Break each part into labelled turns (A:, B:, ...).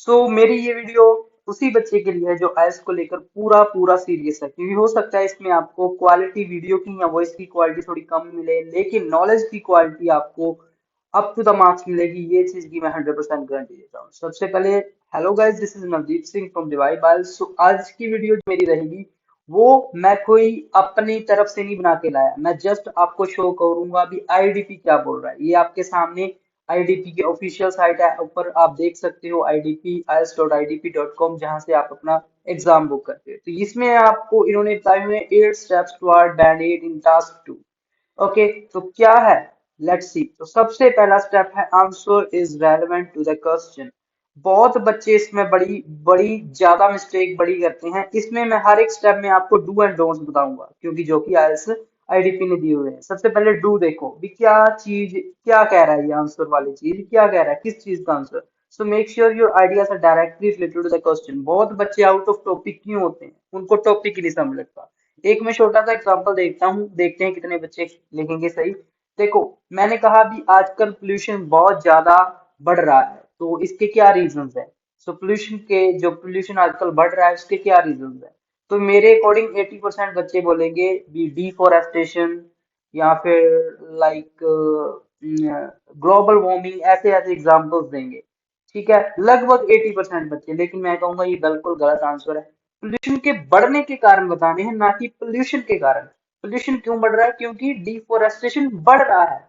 A: मेरी ये वीडियो उसी बच्चे के लिए है जो आईएलटीएस को लेकर पूरा पूरा सीरियस है, क्योंकि हो सकता है इसमें आपको क्वालिटी वीडियो की या वॉइस की क्वालिटी थोड़ी कम मिले, लेकिन नॉलेज की क्वालिटी आपको अप टू द मार्क्स मिलेगी। ये चीज की मैं 100% गारंटी देता हूँ। सबसे पहले hello guys, this is Navdeep Singh from डिवाई बाइल। सो आज की वीडियो जो मेरी रहेगी वो मैं कोई अपनी तरफ से नहीं बना के लाया, मैं जस्ट आपको शो करूंगा अभी आईडीपी क्या बोल रहा है। ये आपके सामने आईडीपी की ऑफिशियल साइट है, ऊपर आप देख सकते हो idp.ielts.idp.com, जहां से आप अपना एग्जाम बुक करते हो। तो इसमें आपको इन्होंने बताए हुए 8 स्टेप्स टुवर्ड बैंड 8 इन टास्क 2। ओके, तो क्या है, लेट्स सी। तो सबसे पहला स्टेप है answer is relevant to the question. बहुत बच्चे इसमें बड़ी बड़ी ज्यादा मिस्टेक बड़ी करते हैं। इसमें मैं हर एक स्टेप में आपको डू एंड डोंट्स बताऊंगा, क्योंकि जो कि आईएलटीएस आईडीपी ने दिए हुए हैं। सबसे पहले डू देखो भी, क्या चीज क्या कह रहा है, ये आंसर वाली चीज क्या कह रहा है, किस चीज का answer. So make sure your ideas are directly related to the question. बहुत बच्चे आउट ऑफ टॉपिक क्यों होते हैं, उनको टॉपिक ही नहीं समझ लगता। एक मैं छोटा सा एग्जांपल देखता हूँ, देखते हैं कितने बच्चे लिखेंगे सही। देखो, मैंने कहा भी आजकल पोल्यूशन बहुत ज्यादा बढ़ रहा है, तो इसके क्या रीजंस है। सो पोल्यूशन के जो पोल्यूशन आजकल बढ़ रहा है उसके क्या रीजंस है। तो मेरे अकॉर्डिंग 80% बच्चे बोलेंगे भी डिफोरेस्टेशन, या फिर लाइक ग्लोबल वार्मिंग, ऐसे ऐसे एग्जांपल्स देंगे। ठीक है, लगभग 80% बच्चे। लेकिन मैं कहूंगा ये बिल्कुल गलत आंसर है। पोल्यूशन के बढ़ने के कारण बताने हैं, ना कि पोल्यूशन के कारण। पोल्यूशन क्यों बढ़ रहा है, क्योंकि डिफोरेस्टेशन बढ़ रहा है।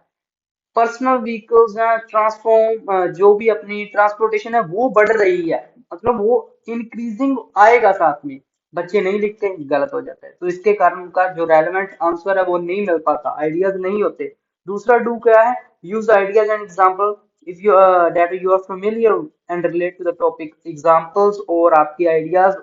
A: पर्सनल व्हीकल्स हैं, ट्रांसफॉर्म जो भी अपनी ट्रांसपोर्टेशन है वो बढ़ रही है, मतलब वो इंक्रीजिंग आएगा साथ में। बच्चे नहीं लिखते, गलत हो जाता है। तो इसके कारण उनका जो रेलेवेंट आंसर है वो नहीं मिल पाता, आइडियाज नहीं होते। दूसरा डू क्या है, use ideas and example if you that you are familiar and relate to the topic. Examples और आपकी आइडियाज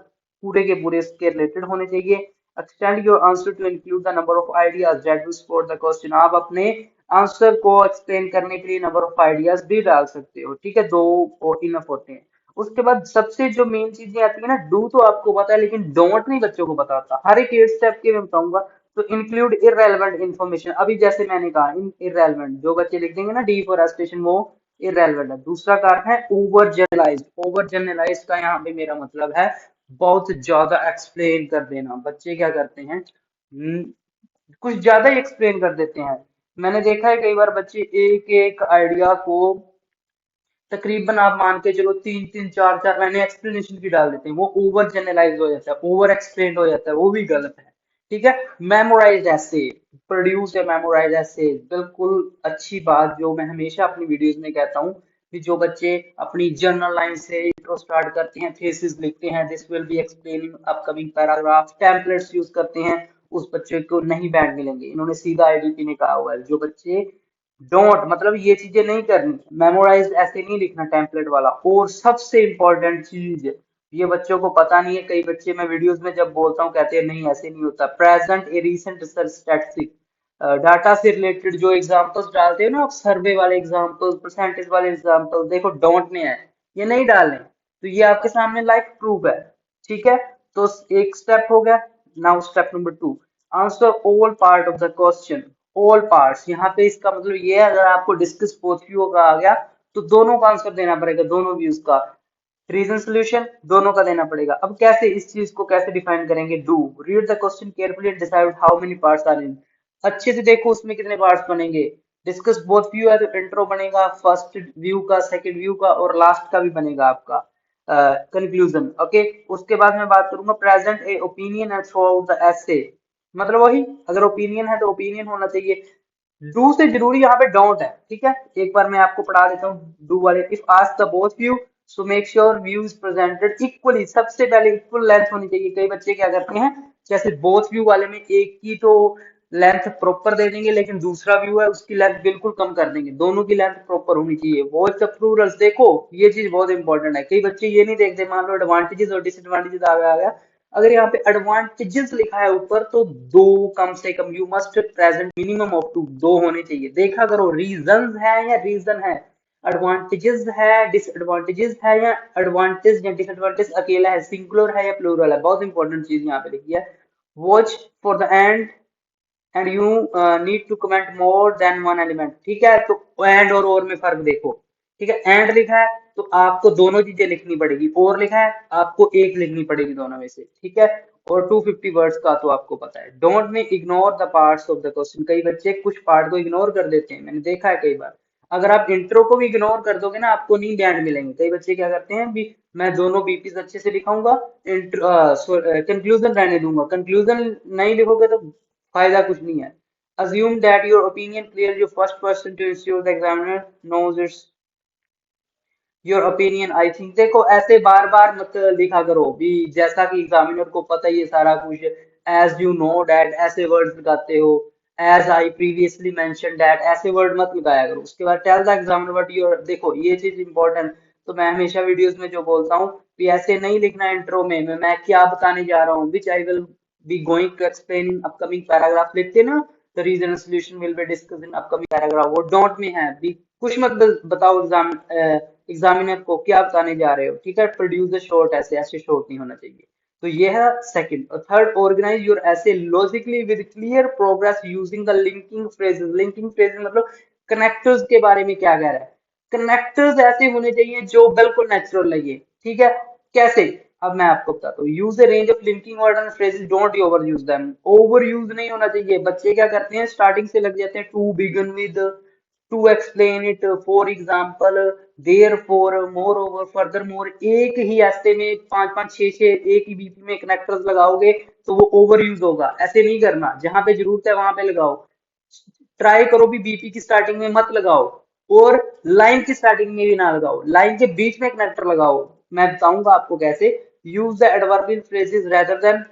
A: पूरे के पूरे इसके रिलेटेड होने चाहिए। Extend your answer to include the number of ideas that will support the question. आप अपने आंसर को एक्सप्लेन करने के लिए नंबर ऑफ आइडियाज भी डाल सकते हो। ठीक है, दो इनफ होते हैं। उसके बाद सबसे जो मेन चीजें आती है ना, डू तो आपको पता है, लेकिन डोंट नहीं बच्चों को पता होता। हर एक 8 स्टेप के मैं बताऊंगा। तो इंक्लूड इररेलेवेंट इन्फॉर्मेशन, अभी जैसे मैंने कहा इन इररेलेवेंट जो बच्चे लिख देंगे ना डिफोरेस्टेशन, वो इररेलेवेंट है। दूसरा कारण है ओवर जनरलाइज। ओवर जनरलाइज का यहाँ पे मेरा मतलब है बहुत ज्यादा एक्सप्लेन कर देना। बच्चे क्या करते हैं, कुछ ज्यादा ही एक्सप्लेन कर देते हैं। मैंने देखा है कई बार बच्चे एक एक आइडिया को तकरीबन आप मान के चलो 3 3 4 4 लाइनें एक्सप्लेनेशन की डाल देते हैं। वो ओवर जनरलाइज हो जाता है, ओवर एक्सप्लेन हो जाता है, वो भी गलत है। ठीक है, मेमोराइज ऐसे, प्रोड्यूस ए मेमोराइज ऐसे, बिल्कुल अच्छी बात जो मैं हमेशा अपनी वीडियोस में कहता हूँ कि जो बच्चे अपनी जर्नल लाइन से इंट्रो स्टार्ट करते हैं, थेसिस लिखते हैं, this will be explaining upcoming paragraph, templates use करते हैं, उस बच्चे को नहीं बैंड मिलेंगे। इन्होंने सीधा आईडीपी ने कहा हुआ है। जो बच्चे डोंट मतलब ये चीजें नहीं करनी, मेमोराइज ऐसे नहीं लिखना टेम्पलेट वाला। और सबसे इंपॉर्टेंट चीज, ये बच्चों को पता नहीं है, कई बच्चे मैं वीडियोस में जब बोलता हूँ कहते हैं नहीं ऐसे नहीं होता। Present a recent research statistic, data से रिलेटेड जो एग्जांपल्स डालते हो ना आप, सर्वे वाले एग्जांपल्स, परसेंटेज वाले एग्जांपल्स, देखो डोंट में है, ये नहीं डालने। तो ये आपके सामने लाइव प्रूफ है। ठीक है, तो एक स्टेप हो गया। Now step number 2, answer all part of the question. All parts, यहाँ पे इसका मतलब ये है, अगर आपको डिस्कस बोथ व्यू का आ गया तो दोनों का आंसर देना पड़ेगा, दोनों व्यूज का। रीजन सोल्यूशन दोनों का देना पड़ेगा। अब कैसे इस चीज को कैसे डिफाइन करेंगे, do read the question carefully and decide how many parts are in. अच्छे से देखो उसमें कितने पार्ट्स बनेंगे। डिस्कस बोथ व्यू है तो इंट्रो बनेगा, फर्स्ट व्यू का, सेकंड व्यू का, और लास्ट का भी बनेगा आपका कंक्लूजन। ओके, उसके बाद मैं बात करूंगा present a opinion and throughout the essay. मतलब वही, अगर ओपिनियन है तो ओपिनियन होना चाहिए। डू से जरूरी यहाँ पे डोंट है। ठीक है, एक बार मैं आपको पढ़ा देता हूँ डू वाले। If ask the both view, so make sure view is presented equally. सबसे पहले इक्वल लेंथ होनी चाहिए। कई बच्चे क्या करते हैं, जैसे बोथ व्यू वाले में एक की तो लेंथ प्रॉपर दे देंगे, लेकिन दूसरा व्यू है उसकी लेंथ बिल्कुल कम कर देंगे। दोनों की लेंथ प्रॉपर होनी चाहिए। वॉइस द प्लूरल्स, देखो ये चीज बहुत इंपॉर्टेंट है। कई बच्चे ये नहीं देखते, मान लो एडवांटेजेस और डिसएडवांटेजेस आ गया। अगर यहाँ पे एडवांटेजेस लिखा है ऊपर तो दो कम से कम, you must present minimum of two, दो होने चाहिए। देखा करो रीजंस है या रीजन है, एडवांटेजेस है डिसएडवांटेजेस है, या एडवांटेज या डिसएडवांटेज अकेला है, सिंगुलर है या प्लूरल है। बहुत इंपॉर्टेंट चीज यहाँ पे लिखी है। Watch for the end and you need to comment more than one element. ठीक है, तो एंड और में फर्क देखो। ठीक है। एंड लिखा है तो आपको दोनों चीजें लिखनी पड़ेगी, और लिखा है आपको एक लिखनी पड़ेगी दोनों में से, ठीक है। और 250 वर्ड्स का तो आपको पता है। डोंट में ignore the parts of the question, कई बच्चे कुछ पार्ट को इग्नोर कर देते हैं, मैंने देखा है कई बार। अगर आप इंट्रो को भी इग्नोर कर दोगे ना, आपको नहीं बैंड मिलेंगे। कई बच्चे क्या करते हैं भी, मैं दोनों बीपीस अच्छे से लिखाऊंगा, कंक्लूजन रहने दूंगा, कंक्लूजन नहीं लिखोगे तो फायदा कुछ नहीं है। Assume that your opinion clear, your first person to ensure the examiner knows its your opinion I think. देखो ऐसे बार बार मत लिखा करो भी, जैसा कि एग्जामिनर को पता ही है सारा कुछ। एज यू नो डैट ऐसे वर्ड्स लगाते हो, as I previously mention that ऐसे वर्ड मत लगाया करो। उसके बाद tell the examiner what your, देखो ये चीज इंपॉर्टेंट। तो मैं हमेशा वीडियोस में जो बोलता हूँ कि ऐसे नहीं लिखना इंट्रो में, मैं क्या बताने जा रहा हूँ, which I will be going to explain in upcoming paragraph लिखते हैं ना, the reason solution will be discuss in upcoming paragraph, वो डोंट में है भी। कुछ मत बताओ एग्जामिनर को क्या बताने जा रहे हो, ठीक है। प्रोड्यूस द शॉर्ट ऐसे, ऐसे शॉर्ट नहीं होना चाहिए। तो ये है सेकंड। और थर्ड, ऑर्गेनाइज योर ऐसे logically with clear progress using the linking phrases. Linking phrases मतलब कनेक्टर्स के बारे में क्या कह रहा है। कनेक्टर्स ऐसे होने चाहिए जो बिल्कुल नेचुरल लगे, ठीक है। कैसे, अब मैं आपको बताता हूँ। Use the range of linking word and phrases, don't over use them. Over use नहीं होना चाहिए। बच्चे क्या करते हैं, स्टार्टिंग से लग जाते हैं to begin with, to explain it, for example, therefore, moreover, furthermore. एक ही ऐसे में पांच पांच छह छह एक ही बीपी में कनेक्टर्स लगाओगे तो वो ओवर यूज होगा। ऐसे नहीं करना, जहां पे जरूरत है वहां पे लगाओ। ट्राई करो भी बीपी की स्टार्टिंग में मत लगाओ, और लाइन की स्टार्टिंग में भी ना लगाओ, लाइन के बीच में कनेक्टर लगाओ। मैं बताऊंगा आपको कैसे। Use the adverbial phrases rather than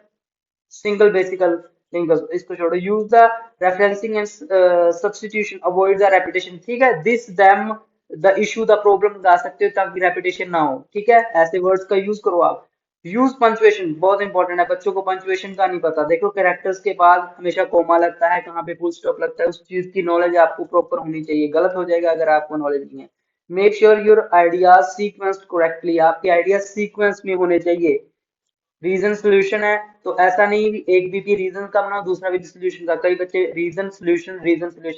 A: single basical linkers, इसको छोड़ो। Use the referencing and substitution, avoid the repetition, ठीक है। This them, the issue, the problem लगा सकते हो ताकि रेपिटेशन ना हो, ठीक है। ऐसे वर्ड्स का यूज करो आप। यूज पंचुएशन, बहुत इंपॉर्टेंट है। बच्चों को पंचुएशन का नहीं पता। देखो कैरेक्टर्स के बाद हमेशा कोमा लगता है, कहाँ पे फुल स्टॉप लगता है, उस चीज की नॉलेज आपको प्रॉपर होनी चाहिए। गलत हो जाएगा अगर आपको नॉलेज नहीं है। Make sure your ideas sequenced correctly, आपके आइडियाज सीक्वेंस में होने चाहिए। रीजन सोल्यूशन है तो ऐसा नहीं कि एक बीपी रीजन का बनाओ दूसरा भी सोल्यूशन का। कई बच्चे रीजन सोल्यूशन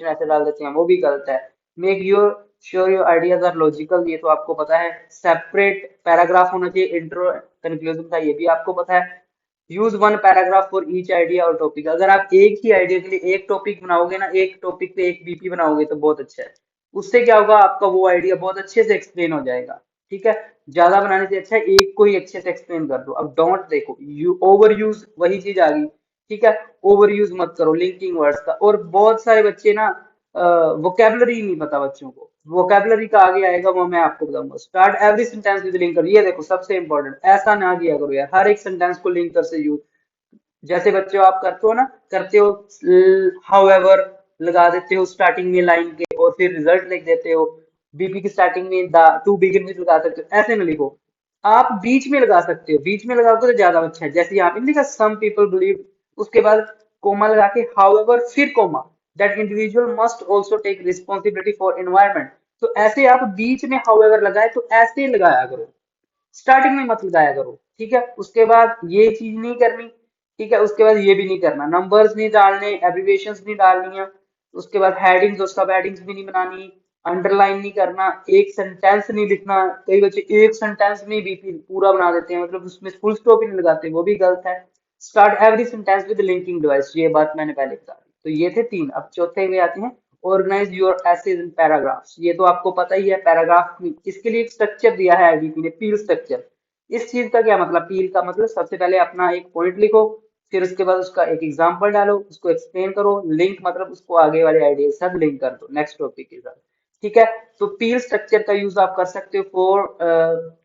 A: ऐसे डाल देते हैं, वो भी गलत है। Make your sure your ideas are logical, ये तो आपको पता है। सेपरेट पैराग्राफ होना चाहिए, इंट्रो कंक्लूजन का, ये भी आपको पता है। Use one paragraph for each idea और टॉपिक, अगर आप एक ही आइडिया के लिए एक टॉपिक बनाओगे ना, एक टॉपिक पे एक बीपी बनाओगे तो बहुत अच्छा है। उससे क्या होगा, आपका वो आइडिया बहुत अच्छे से एक्सप्लेन हो जाएगा, ठीक है। ज्यादा बनाने से अच्छा है एक को ही अच्छे से एक्सप्लेन कर दो। अब डोंट, देखो यू ओवर यूज, वही चीज आ गई, ठीक है। ओवर यूज मत करो लिंकिंग वर्ड्स का। और बहुत सारे बच्चे ना वोकेबलरी नहीं पता बच्चों को, वोकेबलरी का आगे आएगा वो मैं आपको बताऊंगा। Start every sentence with linker, ये देखो सबसे इंपॉर्टेंट, ऐसा ना किया करो यार हर एक सेंटेंस को लिंकर से यूज। जैसे बच्चों आप करते हो ना, करते हो हाउएवर लगा देते हो स्टार्टिंग में लाइन के, और फिर रिजल्ट लिख देते हो। बीपी की स्टार्टिंग में द टू बिगिन विद लगा सकते हो, ऐसे ना लिखो। आप बीच में लगा सकते हो, बीच में लगाओगे तो ज्यादा अच्छा है। जैसे यहाँ पे नहीं लिखा सम पीपल बिलीव, उसके बाद कोमा लगा के हाउएवर फिर comma, that individual must also take responsibility for environment. तो ऐसे आप बीच में हाउएवर लगाए तो ऐसे लगाया करो, स्टार्टिंग में मत लगाया करो, ठीक है। उसके बाद ये चीज नहीं करनी, ठीक है। उसके बाद ये भी नहीं करना, नंबर्स नहीं डालने, एब्रिविएशंस नहीं डालनी है। उसके बाद हेडिंग्स और सब हेडिंग्स भी नहीं बनानी, अंडरलाइन नहीं करना, एक सेंटेंस नहीं लिखना। कई बच्चे एक सेंटेंस में भी पूरा बना देते हैं, मतलब उसमें फुल स्टॉप ही नहीं लगाते, वो भी गलत है। Start every sentence with linking device, ये बात मैंने पहले बता दी। तो ये थे तीन। अब चौथे में आते हैं, organise your essays in paragraphs. ये तो आपको पता ही है, पैराग्राफ में इसके लिए एक स्ट्रक्चर दिया है आईडीपी ने, पील स्ट्रक्चर। इस चीज का क्या मतलब, पील का मतलब सबसे पहले अपना एक पॉइंट लिखो, फिर उसके बाद उसका एक एग्जांपल डालो, उसको एक्सप्लेन करो। लिंक मतलब उसको आगे वाले आइडिया के साथ लिंक कर दो नेक्स्ट टॉपिक के साथ, ठीक है। तो पील स्ट्रक्चर का यूज आप कर सकते हो फॉर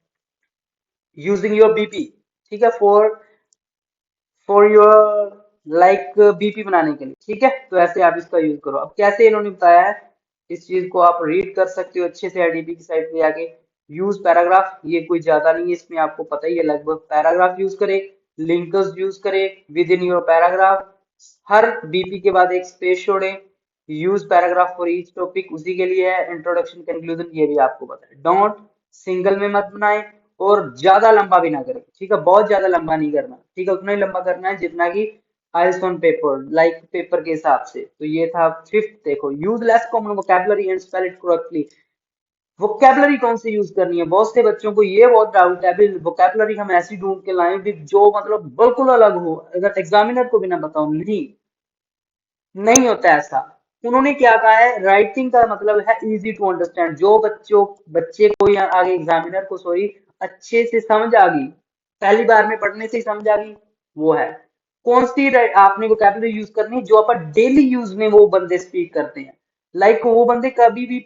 A: यूजिंग योर बीपी, ठीक है। फॉर योर लाइक बीपी बनाने के लिए, ठीक है। तो ऐसे आप इसका यूज करो। अब कैसे इन्होंने बताया है, इस चीज को आप रीड कर सकते हो अच्छे से आईडीपी की साइट पे आके। यूज पैराग्राफ, ये कोई ज्यादा नहीं है इसमें, आपको पता ही है लगभग। पैराग्राफ यूज करे, लिंकर्स यूज करे with in your paragraph, her BP के बाद एक स्पेस छोड़े। Use paragraph for each topic, उसी के लिए है। इंट्रोडक्शन कंक्लूजन, ये भी आपको पता है। डोंट, सिंगल में मत बनाए, और ज्यादा लंबा भी ना करें, ठीक है। बहुत ज्यादा लंबा नहीं करना, ठीक है। उतना ही लंबा करना है जितना कि आइल्स ऑन पेपर, लाइक पेपर के हिसाब से। तो ये था फिफ्थ। देखो use less common vocabulary and spell it correctly. Vocabulary कौन सी यूज करनी है, बहुत से बच्चों को ये बहुत डाउट है, अभी वोकेबलरी हम ऐसी ढूंढ के लाएं भी जो मतलब बिल्कुल अलग हो, अगर एग्जामिनर को भी ना बताओ, नहीं, नहीं होता ऐसा। उन्होंने क्या कहा है, राइटिंग का मतलब है इजी टू अंडरस्टैंड, जो बच्चे को या आगे एग्जामिनर को सॉरी अच्छे से समझ आ गई, पहली बार में पढ़ने से ही समझ आ गई, वो है। कौन सी आपने वोकैबुलरी यूज करनी है, जो अपन डेली यूज में वो बंदे स्पीक करते हैं। लाइक वो बंदे कभी भी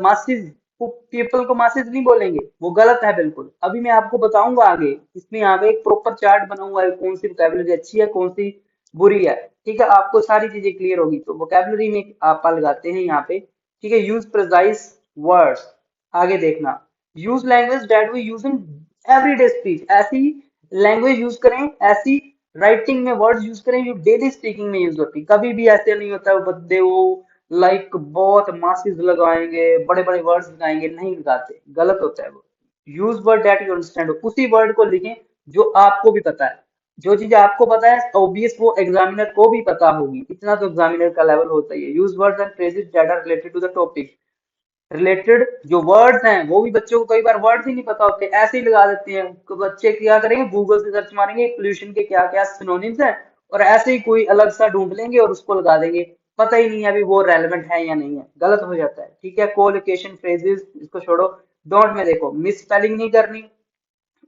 A: मासिस पीपल को मासिस नहीं बोलेंगे, वो गलत है बिल्कुल। अभी मैं आपको बताऊंगा आगे, इसमें आगे एक प्रॉपर चार्ट बना हुआ है, कौन सी वोकैबुलरी अच्छी है, कौन सी बुरी है। ठीक है, आपको सारी चीजें क्लियर होगी। तो वोकैबुलरी में आप लगाते हैं यहाँ पे, ठीक है, यूज प्रिसाइज वर्ड्स। आगे देखना, use language that we use in everyday speech, ऐसी लैंग्वेज यूज करें, ऐसी राइटिंग में वर्ड्स यूज करें जो डेली स्पीकिंग में यूज होती। कभी भी ऐसे नहीं होता वो बंदे वो लाइक बहुत मासिस लगाएंगे, बड़े बड़े वर्ड्स लगाएंगे, नहीं लगाते, गलत होता है वो। Use word that you understand, उसी वर्ड को लिखें जो आपको भी पता है। जो चीज आपको पता है ऑब्वियस वो एग्जामिनर को भी पता होगी, इतना तो एग्जामिनर का लेवल होता ही है। Use words and phrases that are related to the topic, related जो वर्ड्स हैं, वो भी बच्चों को कई बार वर्ड्स ही नहीं पता होते, ऐसे ही लगा देते हैं। तो बच्चे क्या करेंगे, गूगल से सर्च मारेंगे पोल्यूशन के क्या क्या सिनोनिम्स हैं, और ऐसे ही कोई अलग सा ढूंढ लेंगे और उसको लगा देंगे, पता ही नहीं है अभी वो रेलेवेंट है या नहीं है, गलत हो जाता है। ठीक है, कोलोकेशन फ्रेजेस इसको छोड़ो। डोंट में देखो मिस स्पेलिंग नहीं करनी,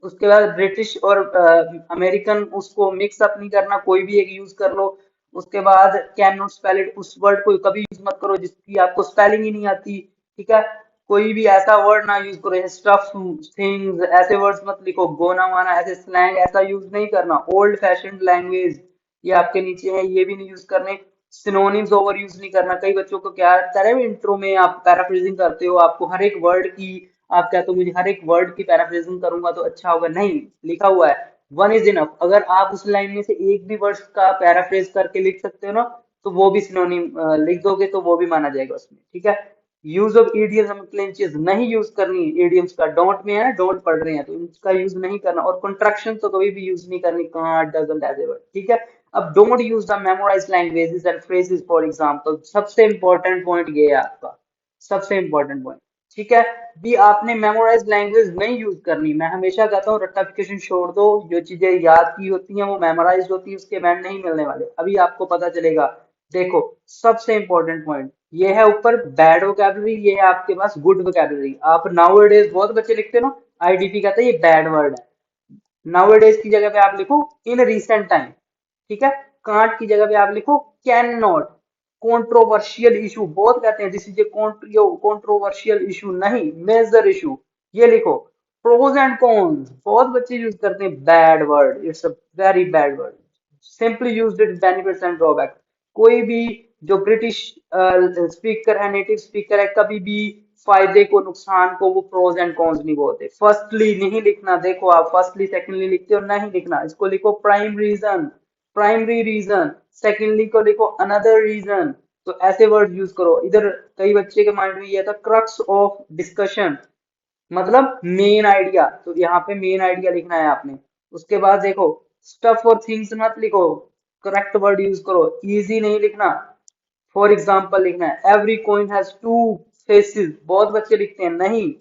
A: उसके बाद ब्रिटिश और अमेरिकन उसको मिक्स अप नहीं करना, कोई भी एक यूज कर लो। उसके बाद कैन नॉट स्पेल इट, उस वर्ड को कभी यूज मत करो जिसकी आपको स्पेलिंग ही नहीं आती। ठीक है, कोई भी ऐसा वर्ड ना यूज करो, स्टफ थिंग्स ऐसे वर्ड्स मत लिखो, गोना माना ऐसे स्लैंग ऐसा यूज नहीं करना। ओल्ड फैशन लैंग्वेज ये आपके नीचे है, ये भी नहीं यूज करने। सिनोनिम्स ओवर यूज नहीं करना। कई बच्चों को क्या रहता है, इंट्रो में आप पैराफ्रेजिंग करते हो, आपको हर एक वर्ड की, आप क्या तो मुझे हर एक वर्ड की पैराफ्रेजिंग करूंगा तो अच्छा होगा, नहीं, लिखा हुआ है वन इज इनफ। अगर आप उस लाइन में से एक भी वर्ड का पैराफ्रेज करके लिख सकते हो ना, तो वो भी सिनोनिम लिख दोगे तो वो भी माना जाएगा उसमें। ठीक है, यूज ऑफ ईडियम्स एंड क्लिंचेस नहीं यूज करनी, ईडियम्स का डोंट में है, डोंट पढ़ रहे हैं तो इसका यूज नहीं करना। और कंट्रैक्शन तो कभी भी यूज नहीं करनी, कांट डजंट ऐसे वर्ड। ठीक है, अब don't use the memorise languages and phrases for example, सबसे इंपॉर्टेंट पॉइंट ये है आपका, सबसे इंपॉर्टेंट पॉइंट। ठीक है, भी आपने मेमोराइज लैंग्वेज नहीं यूज करनी। मैं हमेशा कहता हूँ रट्टाफिकेशन छोड़ दो, जो चीजें याद की होती हैं वो मेमोराइज होती है, उसके बैंड नहीं मिलने वाले। अभी आपको पता चलेगा, देखो सबसे इंपॉर्टेंट पॉइंट ये है, ऊपर बैड वोकैबुलरी, ये है आपके पास गुड वोकैबुलरी। आप नाउअडेज बहुत बच्चे लिखते हो ना, आईडीपी कहता है ये बैड वर्ड है, नाउअडेज की जगह पे आप लिखो इन रिसेंट टाइम। ठीक है, कांट की जगह पे आप लिखो कैन नॉट। कंट्रोवर्शियल इशू बहुत कहते हैं, this is a controversial issue, नहीं, मेजर इशू, ये लिखो। प्रोज एंड कॉन्स बहुत बच्चे यूज करते हैं, bad word, it's a very bad word. Simply used it benefits and drawback. कोई भी जो ब्रिटिश स्पीकर है, नेटिव स्पीकर है, कभी भी फायदे को नुकसान को वो प्रोज एंड कॉन्स नहीं बोलते। फर्स्टली नहीं लिखना, देखो आप फर्स्टली सेकेंडली लिखते हो, नहीं लिखना, इसको लिखो prime reason, primary reason. Secondly को लिखो अनदर रीजन। तो ऐसे वर्ड यूज करो। इधर कई बच्चे के माइंड में ये था क्रक्स ऑफ डिस्कशन, मतलब मेन आइडिया, तो यहाँ पे मेन आइडिया लिखना है आपने। उसके बाद देखो स्टफ और थिंग्स मत लिखो, करेक्ट वर्ड यूज करो। इजी नहीं लिखना, फॉर एग्जाम्पल लिखना है every coin has two faces, बहुत बच्चे लिखते हैं, नहीं,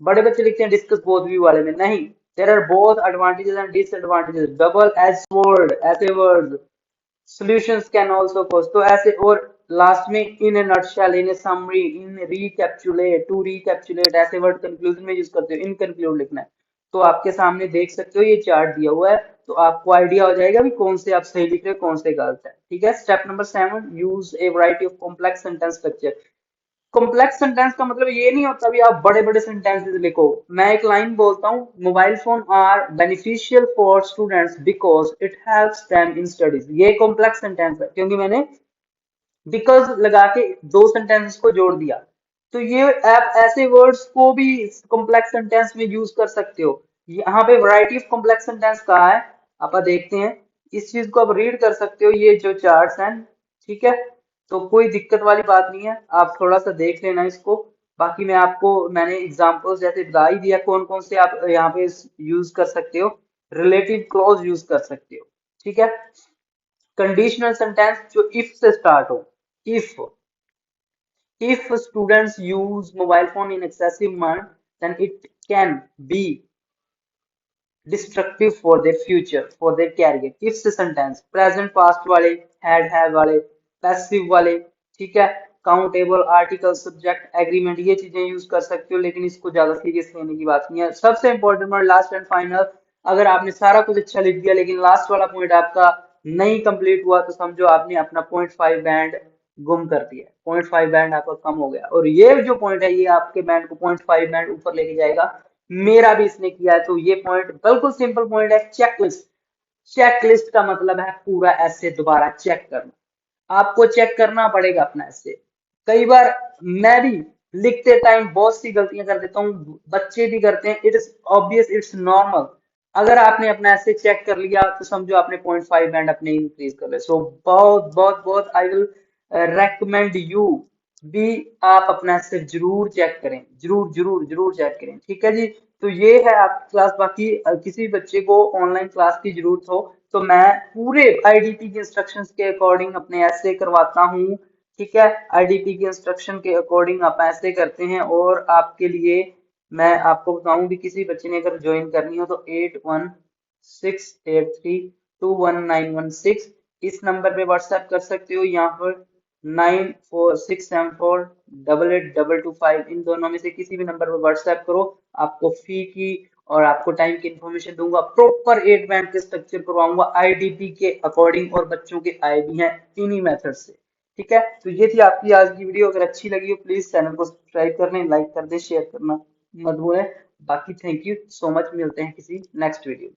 A: बड़े बच्चे लिखते हैं डिस्कस बोथ व्यू वाले में, नहीं। There are both advantages and disadvantages, double edge sword ऐसे word, solutions can also cause, तो ऐसे। और लास्ट में in a nutshell, in a summary, in recapitulate, to recapitulate ऐसे वर्ड कंक्लूजन में यूज करते हो, इन कंक्लूड लिखना है। तो आपके सामने देख सकते हो ये चार्ट दिया हुआ है, तो आपको आइडिया हो जाएगा भी कौन से आप सही लिख रहे हो, कौन से गलत है। ठीक है, step number 7, use A variety of complex sentence structure. Complex sentence का मतलब ये नहीं होता भी आप बड़े बड़े सेंटेंसेस लिखो। मैं एक लाइन बोलता हूँ, mobile phone are beneficial for students because it helps them in studies, ये कॉम्प्लेक्स सेंटेंस है क्योंकि मैंने बिकॉज लगा के दो सेंटेंसेस को जोड़ दिया। तो ये आप ऐसे वर्ड्स को भी कॉम्प्लेक्स सेंटेंस में यूज कर सकते हो। यहाँ पे वैरायटी ऑफ कॉम्प्लेक्स सेंटेंस कहा है, आप देखते हैं, इस चीज को आप रीड कर सकते हो, ये जो चार्ट्स हैं। ठीक है, तो कोई दिक्कत वाली बात नहीं है, आप थोड़ा सा देख लेना इसको। बाकी मैं आपको, मैंने एग्जांपल्स जैसे बता ही दिया कौन कौन से आप यहाँ पे यूज कर सकते हो। रिलेटिव क्लॉज यूज कर सकते हो। ठीक है, कंडीशनल सेंटेंस जो इफ से स्टार्ट हो, if, If students use mobile phone in excessive manner, then it can be destructive for their future, for their career. If से sentence present past वाले, had have वाले, passive वाले, ठीक है, countable, article, subject, agreement, ये चीजें use कर सकते हो, लेकिन इसको ज्यादा सीरियस लेने की बात नहीं है। सबसे important word last and final, अगर आपने सारा कुछ अच्छा लिख दिया लेकिन लास्ट वाला पॉइंट आपका नहीं कंप्लीट हुआ, तो समझो आपने अपना 0.5 बैंड गुम कर दिया। 0.5 बैंड आपका कम हो गया, और ये जो पॉइंट है ये आपके बैंड को 0.5 बैंड ऊपर लेके जाएगा। मेरा भी इसने किया है, तो ये पॉइंट बिल्कुल सिंपल पॉइंट है, चेकलिस्ट। चेकलिस्ट का मतलब है पूरा ऐसे दोबारा चेक करना, आपको चेक करना पड़ेगा अपना ऐसे। कई बार मैं भी लिखते टाइम बहुत सी गलतियां कर देता हूँ, बच्चे भी करते हैं, it is obvious, it's normal. अगर आपने अपना ऐसे चेक कर लिया तो समझो आपने 0.5 बैंड अपने इंक्रीज कर लिया। सो बहुत बहुत बहुत आई विल रेकमेंड यू भी, आप अपना ऐसे जरूर चेक करें, जरूर जरूर जरूर चेक करें, ठीक है जी। तो ये है आपकी क्लास। बाकी किसी भी बच्चे को ऑनलाइन क्लास की जरूरत हो तो मैं पूरे आईडीपी के इंस्ट्रक्शंस के अकॉर्डिंग अपने ऐसे करवाता हूँ, ठीक है। आईडीपी के इंस्ट्रक्शन के अकॉर्डिंग आप ऐसे करते हैं, और आपके लिए मैं आपको बताऊं भी, किसी बच्चे ने अगर ज्वाइन करनी हो तो 8168321916 इस नंबर पे व्हाट्सएप कर सकते हो, या फिर 9467488225 इन दोनों में से किसी भी नंबर पे व्हाट्सएप करो। आपको फी की और आपको टाइम की इंफॉर्मेशन दूंगा, प्रॉपर 8 बैंड के स्ट्रक्चर करवाऊंगा आईडीपी के अकॉर्डिंग, और बच्चों के आए भी हैं इन्हीं मेथड से, ठीक है। तो ये थी आपकी आज की वीडियो, अगर अच्छी लगी हो प्लीज चैनल को सब्सक्राइब कर लें, लाइक कर दें, शेयर करना मत भूलें। बाकी थैंक यू सो मच, मिलते हैं किसी नेक्स्ट वीडियो में।